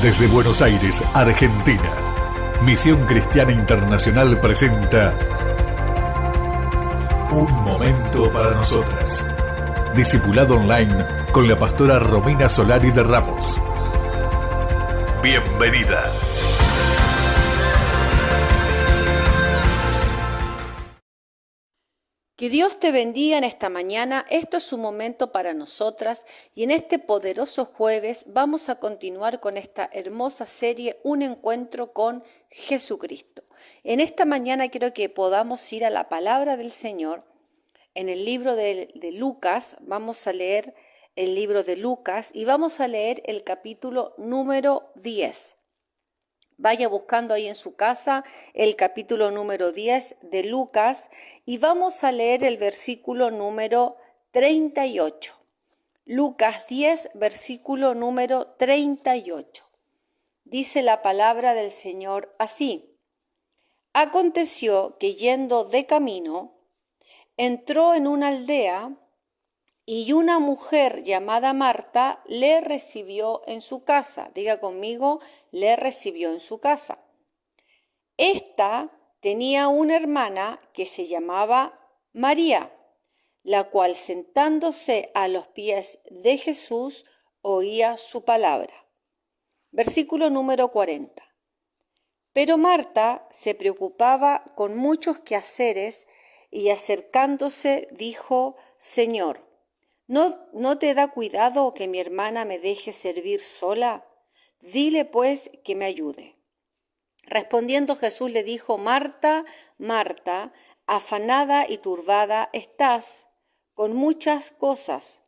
Desde Buenos Aires, Argentina, Misión Cristiana Internacional presenta Un Momento para Nosotras. Discipulado online con la pastora Romina Solari de Ramos. Bienvenida. Que Dios te bendiga en esta mañana. Esto es un momento para nosotras y en este poderoso jueves vamos a continuar con esta hermosa serie Un Encuentro con Jesucristo. En esta mañana quiero que podamos ir a la palabra del Señor. En el libro de Lucas, vamos a leer el libro de Lucas y vamos a leer el capítulo número 10. Vaya buscando ahí en su casa el capítulo número 10 de Lucas y vamos a leer el versículo número 38. Lucas 10, versículo número 38. Dice la palabra del Señor así: Aconteció que yendo de camino, entró en una aldea y una mujer llamada Marta le recibió en su casa. Diga conmigo, le recibió en su casa. Esta tenía una hermana que se llamaba María, la cual sentándose a los pies de Jesús oía su palabra. Versículo número 40. Pero Marta se preocupaba con muchos quehaceres y acercándose dijo: Señor, ¿No te da cuidado que mi hermana me deje servir sola? Dile pues que me ayude. Respondiendo Jesús le dijo: Marta, Marta, afanada y turbada estás con muchas cosas,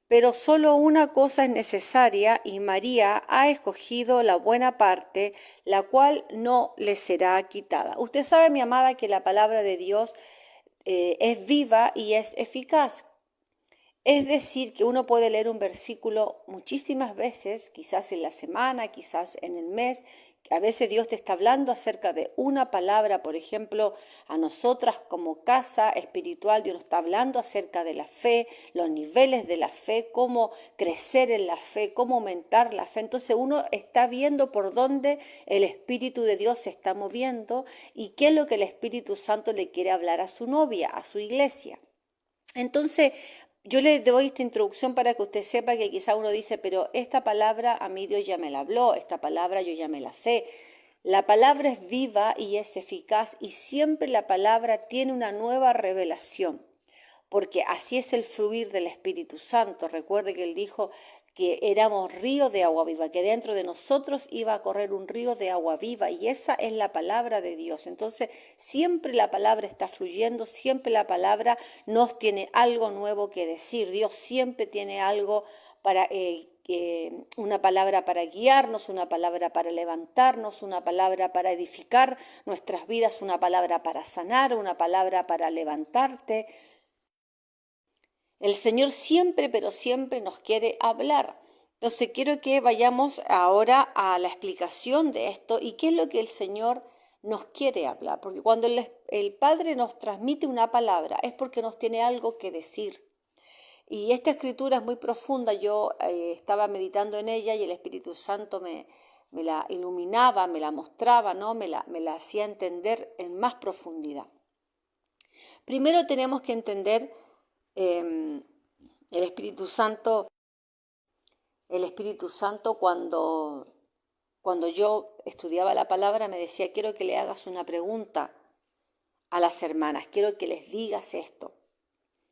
pero solo una cosa es necesaria y María ha escogido la buena parte, la cual no le será quitada. Usted sabe, mi amada, que la palabra de Dios es viva y es eficaz. Es decir, que uno puede leer un versículo muchísimas veces, quizás en la semana, quizás en el mes. A veces Dios te está hablando acerca de una palabra, por ejemplo, a nosotras como casa espiritual, Dios nos está hablando acerca de la fe, los niveles de la fe, cómo crecer en la fe, cómo aumentar la fe. Entonces uno está viendo por dónde el Espíritu de Dios se está moviendo y qué es lo que el Espíritu Santo le quiere hablar a su novia, a su iglesia. Entonces, yo le doy esta introducción para que usted sepa que quizá uno dice, pero esta palabra a mí Dios ya me la habló, esta palabra yo ya me la sé. La palabra es viva y es eficaz y siempre la palabra tiene una nueva revelación, porque así es el fluir del Espíritu Santo. Recuerde que Él dijo que éramos ríos de agua viva, que dentro de nosotros iba a correr un río de agua viva y esa es la palabra de Dios. Entonces siempre la palabra está fluyendo, siempre la palabra nos tiene algo nuevo que decir. Dios siempre tiene algo para una palabra para guiarnos, una palabra para levantarnos, una palabra para edificar nuestras vidas, una palabra para sanar, una palabra para levantarte. El Señor siempre, pero siempre nos quiere hablar. Entonces quiero que vayamos ahora a la explicación de esto y qué es lo que el Señor nos quiere hablar. Porque cuando el Padre nos transmite una palabra es porque nos tiene algo que decir. Y esta escritura es muy profunda. Yo estaba meditando en ella y el Espíritu Santo me la iluminaba, me la mostraba, ¿no? me la hacía entender en más profundidad. Primero tenemos que entender el Espíritu Santo cuando yo estudiaba la palabra me decía: quiero que le hagas una pregunta a las hermanas, quiero que les digas esto.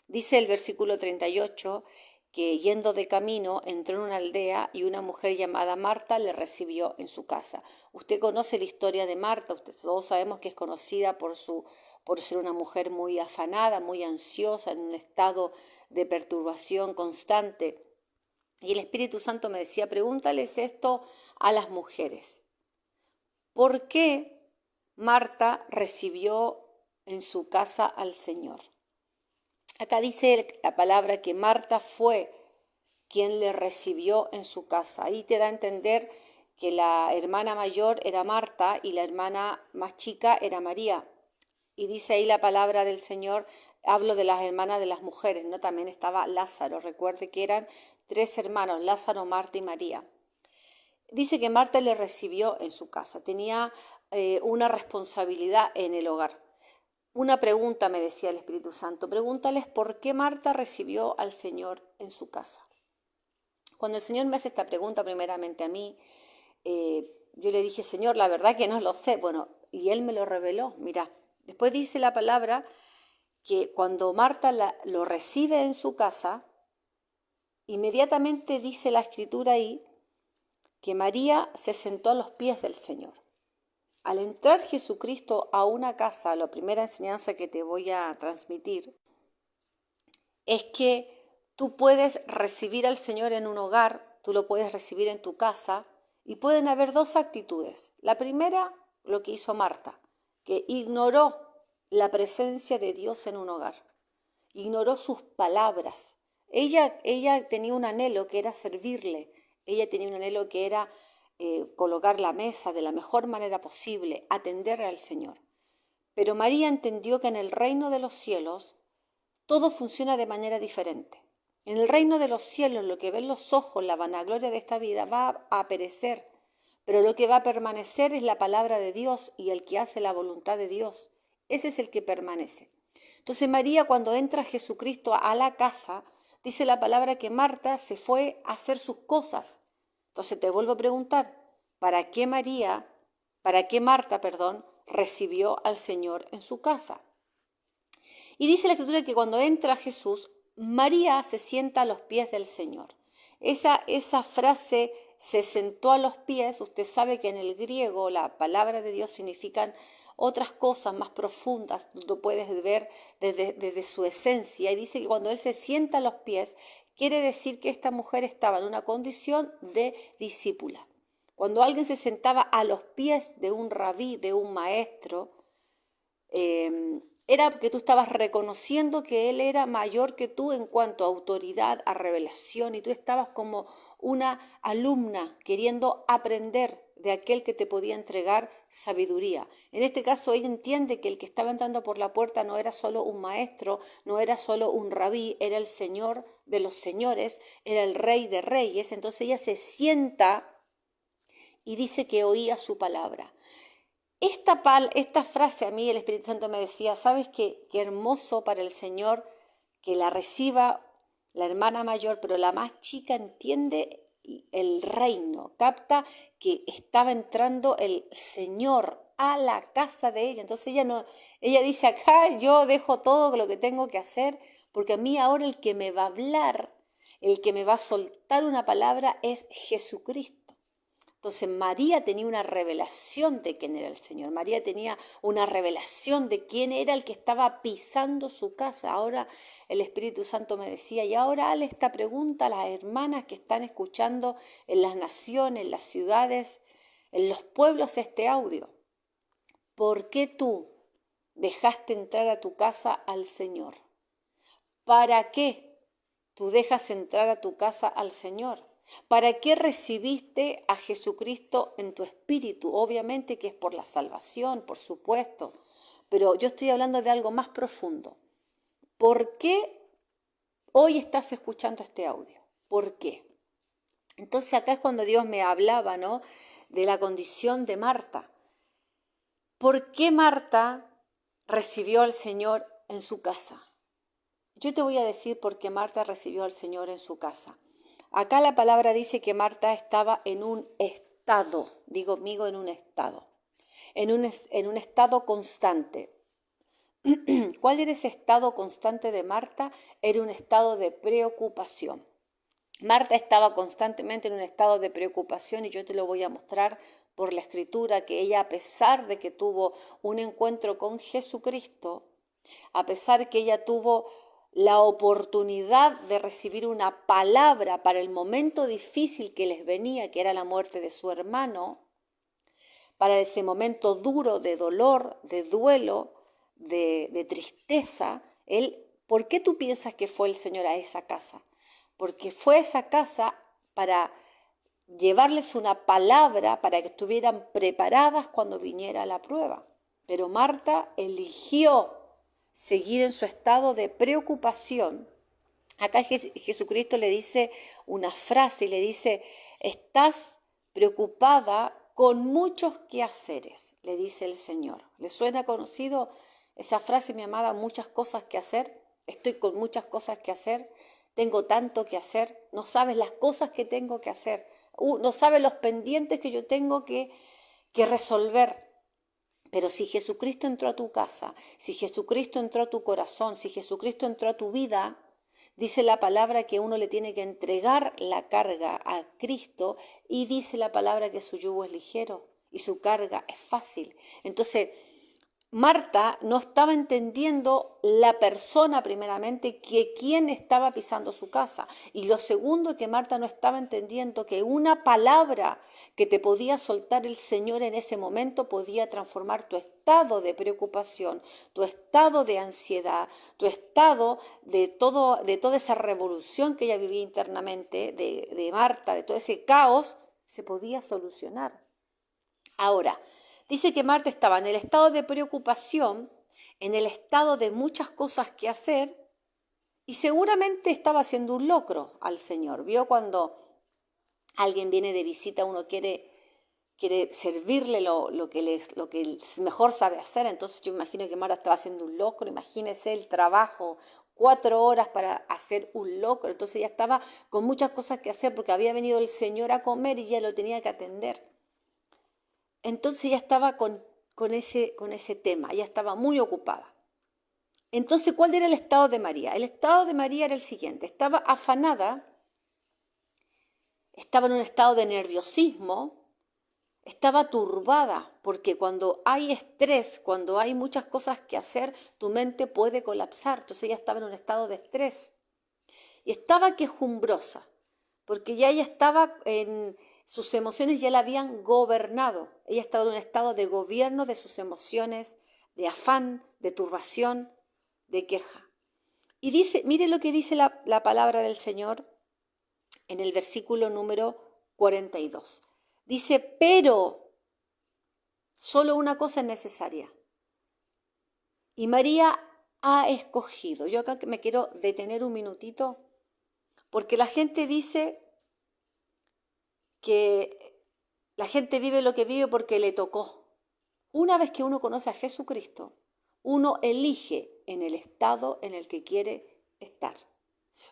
Dice el versículo 38 que yendo de camino entró en una aldea y una mujer llamada Marta le recibió en su casa. Usted conoce la historia de Marta, todos sabemos que es conocida por ser una mujer muy afanada, muy ansiosa, en un estado de perturbación constante. Y el Espíritu Santo me decía: pregúntales esto a las mujeres. ¿Por qué Marta recibió en su casa al Señor? Acá dice la palabra que Marta fue quien le recibió en su casa. Ahí te da a entender que la hermana mayor era Marta y la hermana más chica era María. Y dice ahí la palabra del Señor, hablo de las hermanas de las mujeres, ¿no? También estaba Lázaro. Recuerde que eran 3 hermanos, Lázaro, Marta y María. dice que Marta le recibió en su casa, tenía una responsabilidad en el hogar. Una pregunta, me decía el Espíritu Santo, pregúntales por qué Marta recibió al Señor en su casa. Cuando el Señor me hace esta pregunta primeramente a mí, yo le dije, Señor, la verdad que no lo sé. Bueno, y Él me lo reveló. Mira, después dice la palabra que cuando Marta lo recibe en su casa, inmediatamente dice la Escritura ahí que María se sentó a los pies del Señor. Al entrar Jesucristo a una casa, la primera enseñanza que te voy a transmitir es que tú puedes recibir al Señor en un hogar, tú lo puedes recibir en tu casa y pueden haber dos actitudes. La primera, lo que hizo Marta, que ignoró la presencia de Dios en un hogar, ignoró sus palabras. Ella tenía un anhelo que era servirle, ella tenía un anhelo que era colocar la mesa de la mejor manera posible, atender al Señor. Pero María entendió que en el reino de los cielos todo funciona de manera diferente. En el reino de los cielos, lo que ven los ojos, la vanagloria de esta vida, va a perecer, pero lo que va a permanecer es la palabra de Dios y el que hace la voluntad de Dios. Ese es el que permanece. Entonces María, cuando entra Jesucristo a la casa, dice la palabra que Marta se fue a hacer sus cosas. Entonces te vuelvo a preguntar, ¿para qué Marta, recibió al Señor en su casa? Y dice la Escritura que cuando entra Jesús, María se sienta a los pies del Señor. Esa frase, se sentó a los pies, usted sabe que en el griego la palabra de Dios significan otras cosas más profundas, lo puedes ver desde su esencia. Y dice que cuando Él se sienta a los pies, quiere decir que esta mujer estaba en una condición de discípula. Cuando alguien se sentaba a los pies de un rabí, de un maestro, era que tú estabas reconociendo que Él era mayor que tú en cuanto a autoridad, a revelación, y tú estabas como una alumna queriendo aprender de aquel que te podía entregar sabiduría. En este caso, ella entiende que el que estaba entrando por la puerta no era solo un maestro, no era solo un rabí, era el Señor de los señores, era el Rey de reyes. Entonces ella se y dice que oía su palabra. Esta frase a mí el Espíritu Santo me decía, ¿sabes qué hermoso para el Señor que la reciba la hermana mayor, pero la más chica entiende el reino, capta que estaba entrando el Señor a la casa de ella? Entonces ella dice, acá yo dejo todo lo que tengo que hacer, porque a mí ahora el que me va a hablar, el que me va a soltar una palabra es Jesucristo. Entonces María tenía una revelación de quién era el Señor. María tenía una revelación de quién era el que estaba pisando su casa. Ahora el Espíritu Santo me decía, y ahora hazle esta pregunta a las hermanas que están escuchando en las naciones, en las ciudades, en los pueblos este audio. ¿Por qué tú dejaste entrar a tu casa al Señor? ¿Para qué tú dejas entrar a tu casa al Señor? ¿Para qué recibiste a Jesucristo en tu espíritu? Obviamente que es por la salvación, por supuesto, pero yo estoy hablando de algo más profundo. ¿Por qué hoy estás escuchando este audio? ¿Por qué? Entonces acá es cuando Dios me hablaba, ¿no?, de la condición de Marta. ¿Por qué Marta recibió al Señor en su casa? Yo te voy a decir por qué Marta recibió al Señor en su casa. Acá la palabra dice que Marta estaba en un estado, digo amigo, en un estado constante. ¿Cuál era ese estado constante de Marta? Era un estado de preocupación. Marta estaba constantemente en un estado de preocupación y yo te lo voy a mostrar por la Escritura, que ella, a pesar de que tuvo un encuentro con Jesucristo, a pesar que ella tuvo la oportunidad de recibir una palabra para el momento difícil que les venía, que era la muerte de su hermano, para ese momento duro de dolor, de duelo, de tristeza, ¿por qué tú piensas que fue el Señor a esa casa? Porque fue a esa casa para llevarles una palabra para que estuvieran preparadas cuando viniera la prueba. Pero Marta eligió seguir en su estado de preocupación. Acá Jesucristo le dice una frase y le dice, estás preocupada con muchos quehaceres, le dice el Señor. ¿Le suena conocido esa frase, mi amada? Muchas cosas que hacer. Estoy con muchas cosas que hacer. Tengo tanto que hacer. No sabes las cosas que tengo que hacer. No sabes los pendientes que yo tengo que resolver. Pero si Jesucristo entró a tu casa, si Jesucristo entró a tu corazón, si Jesucristo entró a tu vida, dice la palabra que uno le tiene que entregar la carga a Cristo, y dice la palabra que su yugo es ligero y su carga es fácil. Entonces, Marta no estaba entendiendo la persona primeramente, que quién estaba pisando su casa. Y lo segundo, que Marta no estaba entendiendo que una palabra que te podía soltar el Señor en ese momento podía transformar tu estado de preocupación, tu estado de ansiedad, tu estado de toda esa revolución que ella vivía internamente, de Marta, de todo ese caos, se podía solucionar. Ahora, dice que Marta estaba en el estado de preocupación, en el estado de muchas cosas que hacer, y seguramente estaba haciendo un locro al Señor. ¿Vio cuando alguien viene de visita, uno quiere servirle lo que mejor sabe hacer? Entonces yo imagino que Marta estaba haciendo un locro. Imagínese el trabajo, 4 horas para hacer un locro. Entonces ella estaba con muchas cosas que hacer porque había venido el Señor a comer y ella lo tenía que atender. Entonces ella estaba con ese tema, ella estaba muy ocupada. Entonces, ¿cuál era el estado de María? El estado de María era el siguiente: estaba afanada, estaba en un estado de nerviosismo, estaba turbada, porque cuando hay estrés, cuando hay muchas cosas que hacer, tu mente puede colapsar. Entonces ella estaba en un estado de estrés y estaba quejumbrosa, porque ya ella estaba sus emociones ya la habían gobernado. Ella estaba en un estado de gobierno de sus emociones, de afán, de turbación, de queja. Y dice, mire lo que dice la palabra del Señor en el versículo número 42. Dice, pero solo una cosa es necesaria. Y María ha escogido. Yo acá me quiero detener un minutito, porque la gente dice que la gente vive lo que vive porque le tocó. Una vez que uno conoce a Jesucristo, uno elige en el estado en el que quiere estar.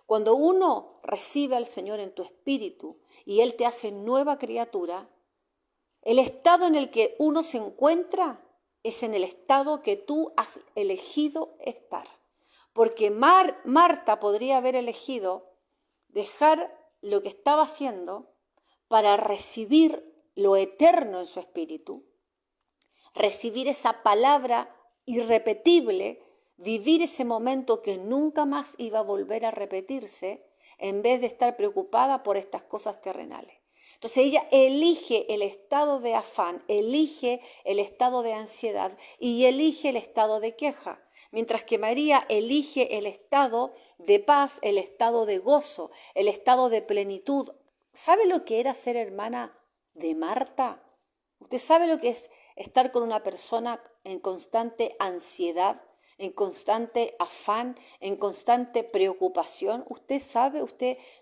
Cuando uno recibe al Señor en tu espíritu y Él te hace nueva criatura, el estado en el que uno se encuentra es en el estado que tú has elegido estar. Porque Marta podría haber elegido dejar lo que estaba haciendo para recibir lo eterno en su espíritu, recibir esa palabra irrepetible, vivir ese momento que nunca más iba a volver a repetirse, en vez de estar preocupada por estas cosas terrenales. Entonces ella elige el estado de afán, elige el estado de ansiedad y elige el estado de queja, mientras que María elige el estado de paz, el estado de gozo, el estado de plenitud. ¿Sabe lo que era ser hermana de Marta? ¿Usted sabe lo que es estar con una persona en constante ansiedad, en constante afán, en constante preocupación? Usted sabe,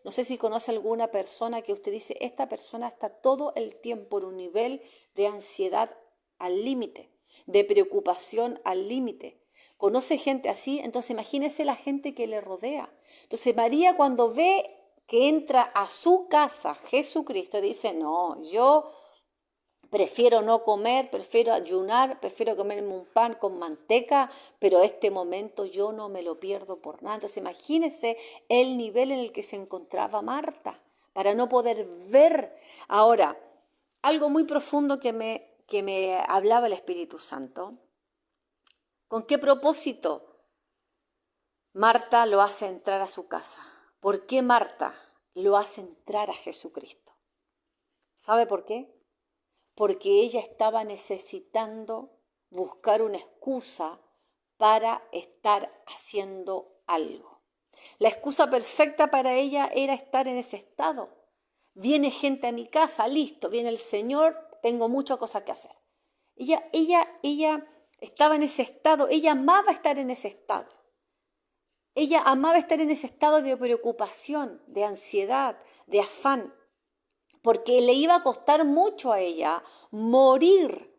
no sé si conoce alguna persona que usted dice, esta persona está todo el tiempo en un nivel de ansiedad al límite, de preocupación al límite. ¿Conoce gente así? Entonces imagínese la gente que le rodea. Entonces María, cuando ve que entra a su casa Jesucristo, dice, no, yo prefiero no comer, prefiero ayunar, prefiero comerme un pan con manteca, pero este momento yo no me lo pierdo por nada. Entonces imagínese el nivel en el que se encontraba Marta para no poder ver. Ahora, algo muy profundo que me hablaba el Espíritu Santo. ¿Con qué propósito Marta lo hace entrar a su casa? ¿Por qué Marta lo hace entrar a Jesucristo? ¿Sabe por qué? Porque ella estaba necesitando buscar una excusa para estar haciendo algo. La excusa perfecta para ella era estar en ese estado. Viene gente a mi casa, listo, viene el Señor, tengo muchas cosas que hacer. Ella estaba en ese estado, ella amaba estar en ese estado. Ella amaba estar en ese estado de preocupación, de ansiedad, de afán. porque le iba a costar mucho a ella morir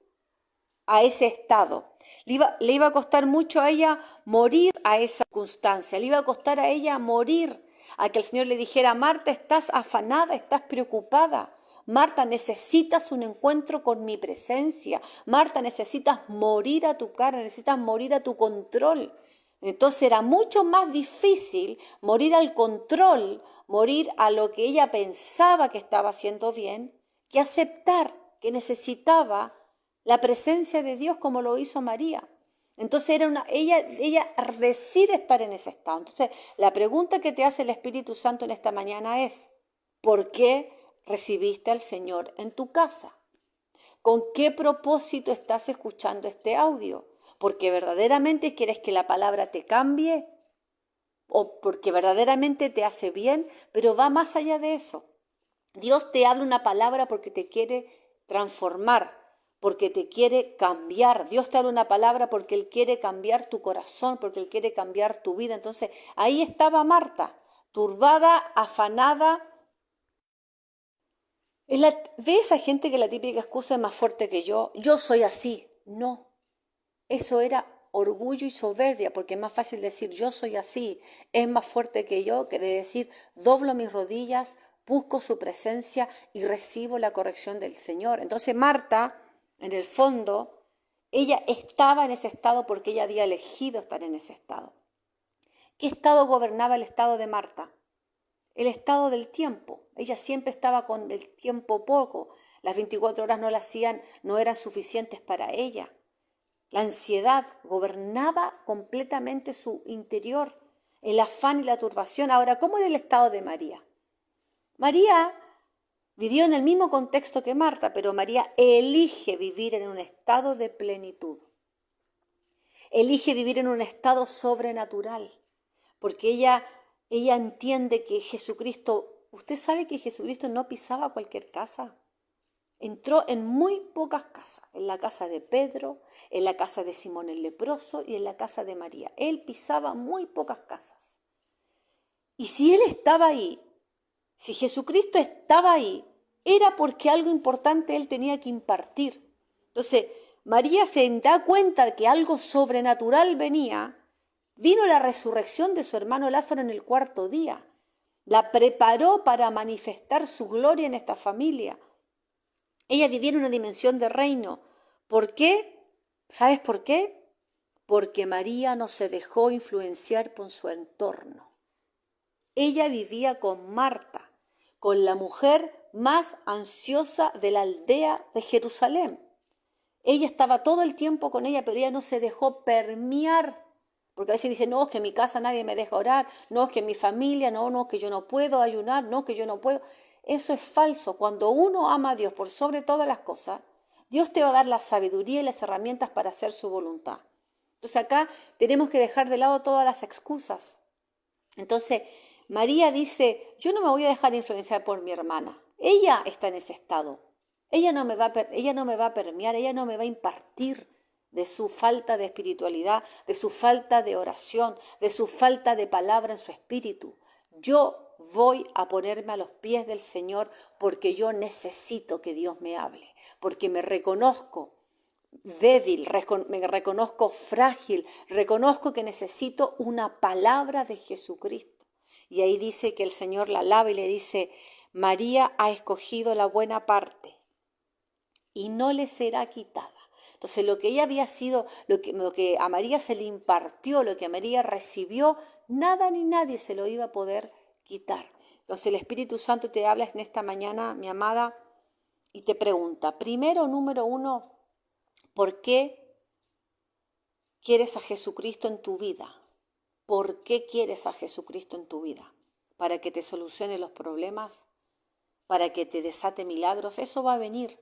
a ese estado. Le iba a costar mucho a ella morir a esa circunstancia. Le iba a costar a ella morir a que el Señor le dijera: Marta, estás afanada, estás preocupada. Marta, necesitas un encuentro con mi presencia. Marta, necesitas morir a tu cara, necesitas morir a tu control. Entonces era mucho más difícil morir al control, morir a lo que ella pensaba que estaba haciendo bien, que aceptar que necesitaba la presencia de Dios como lo hizo María. Entonces ella decide estar en ese estado. Entonces la pregunta que te hace el Espíritu Santo en esta mañana es: ¿por qué recibiste al Señor en tu casa? ¿Con qué propósito estás escuchando este audio? ¿Porque verdaderamente quieres que la palabra te cambie? ¿O porque verdaderamente te hace bien? Pero va más allá de eso. Dios te habla una palabra porque te quiere transformar, porque te quiere cambiar. Dios te habla una palabra porque Él quiere cambiar tu corazón, porque Él quiere cambiar tu vida. Entonces ahí estaba Marta, turbada, afanada. ¿Ve esa gente que la típica excusa es más fuerte que yo soy así? No, eso era orgullo y soberbia, porque es más fácil decir yo soy así, es más fuerte que yo, que de decir doblo mis rodillas, busco su presencia y recibo la corrección del Señor. Entonces Marta, en el fondo, ella estaba en ese estado porque ella había elegido estar en ese estado. ¿Qué estado gobernaba el estado de Marta? El estado del tiempo. Ella siempre estaba con el tiempo poco. Las 24 horas no eran suficientes para ella. La ansiedad gobernaba completamente su interior, el afán y la turbación. Ahora, ¿cómo era el estado de María? María vivió en el mismo contexto que Marta, pero María elige vivir en un estado de plenitud. Elige vivir en un estado sobrenatural, porque ella entiende que Jesucristo, usted sabe que Jesucristo no pisaba cualquier casa. Entró en muy pocas casas, en la casa de Pedro, en la casa de Simón el leproso y en la casa de María. Él pisaba muy pocas casas. Y si Él estaba ahí, si Jesucristo estaba ahí, era porque algo importante Él tenía que impartir. Entonces, María se da cuenta de que algo sobrenatural venía. Vino la resurrección de su hermano Lázaro en el cuarto día. La preparó para manifestar su gloria en esta familia. Ella vivía en una dimensión de reino. ¿Por qué? ¿Sabes por qué? Porque María no se dejó influenciar por su entorno. Ella vivía con Marta, con la mujer más ansiosa de la aldea de Jerusalén. Ella estaba todo el tiempo con ella, pero ella no se dejó permear. Porque a veces dice: no, es que en mi casa nadie me deja orar, no, es que en mi familia, no, que yo no puedo ayunar, no, que yo no puedo. Eso es falso. Cuando uno ama a Dios por sobre todas las cosas, Dios te va a dar la sabiduría y las herramientas para hacer su voluntad. Entonces acá tenemos que dejar de lado todas las excusas. Entonces María dice: yo no me voy a dejar influenciar por mi hermana. Ella está en ese estado. Ella no me va a permear, ella no me va a impartir de su falta de espiritualidad, de su falta de oración, de su falta de palabra en su espíritu. Yo voy a ponerme a los pies del Señor porque yo necesito que Dios me hable, porque me reconozco débil, me reconozco frágil, reconozco que necesito una palabra de Jesucristo. Y ahí dice que el Señor la alaba y le dice: María ha escogido la buena parte y no le será quitada. Entonces lo que ella había sido, lo que a María se le impartió, lo que a María recibió, nada ni nadie se lo iba a poder quitar. Entonces el Espíritu Santo te habla en esta mañana, mi amada, y te pregunta, primero, número uno, ¿por qué quieres a Jesucristo en tu vida? ¿Por qué quieres a Jesucristo en tu vida? ¿Para que te solucione los problemas? ¿Para que te desate milagros? Eso va a venir.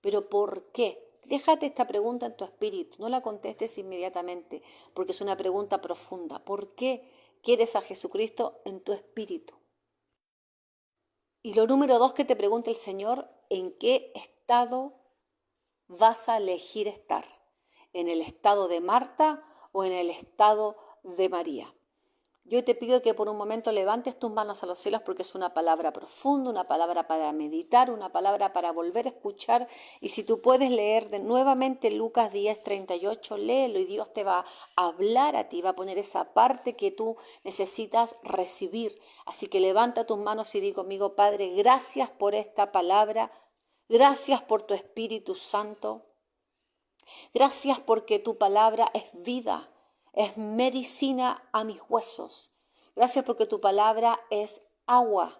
¿Pero por qué? Déjate esta pregunta en tu espíritu, no la contestes inmediatamente, porque es una pregunta profunda. ¿Por qué quieres a Jesucristo en tu espíritu? Y lo número 2 que te pregunta el Señor: ¿en qué estado vas a elegir estar? ¿En el estado de Marta o en el estado de María? Yo te pido que por un momento levantes tus manos a los cielos porque es una palabra profunda, una palabra para meditar, una palabra para volver a escuchar. Y si tú puedes leer nuevamente Lucas 10:38, léelo y Dios te va a hablar a ti, va a poner esa parte que tú necesitas recibir. Así que levanta tus manos y di conmigo, Padre, gracias por esta palabra, gracias por tu Espíritu Santo, gracias porque tu palabra es vida. Es medicina a mis huesos. Gracias porque tu palabra es agua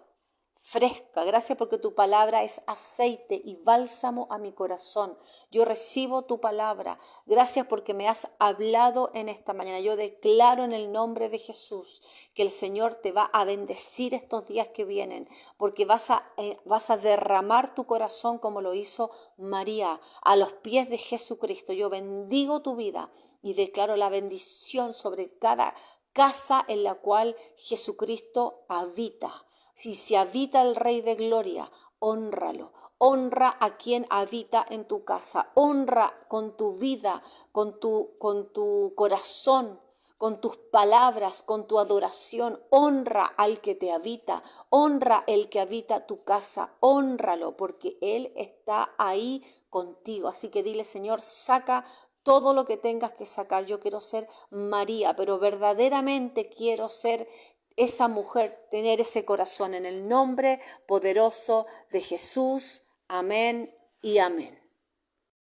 fresca. Gracias porque tu palabra es aceite y bálsamo a mi corazón. Yo recibo tu palabra. Gracias porque me has hablado en esta mañana. Yo declaro en el nombre de Jesús que el Señor te va a bendecir estos días que vienen, porque vas a derramar tu corazón como lo hizo María a los pies de Jesucristo. Yo bendigo tu vida y declaro la bendición sobre cada casa en la cual Jesucristo habita. Si se habita el Rey de Gloria, hónralo. Honra a quien habita en tu casa. Honra con tu vida, con tu corazón, con tus palabras, con tu adoración. Honra al que te habita. Honra el que habita tu casa. Hónralo porque Él está ahí contigo. Así que dile, Señor, saca todo lo que tengas que sacar. Yo quiero ser María, pero verdaderamente quiero ser esa mujer, tener ese corazón en el nombre poderoso de Jesús. Amén y amén.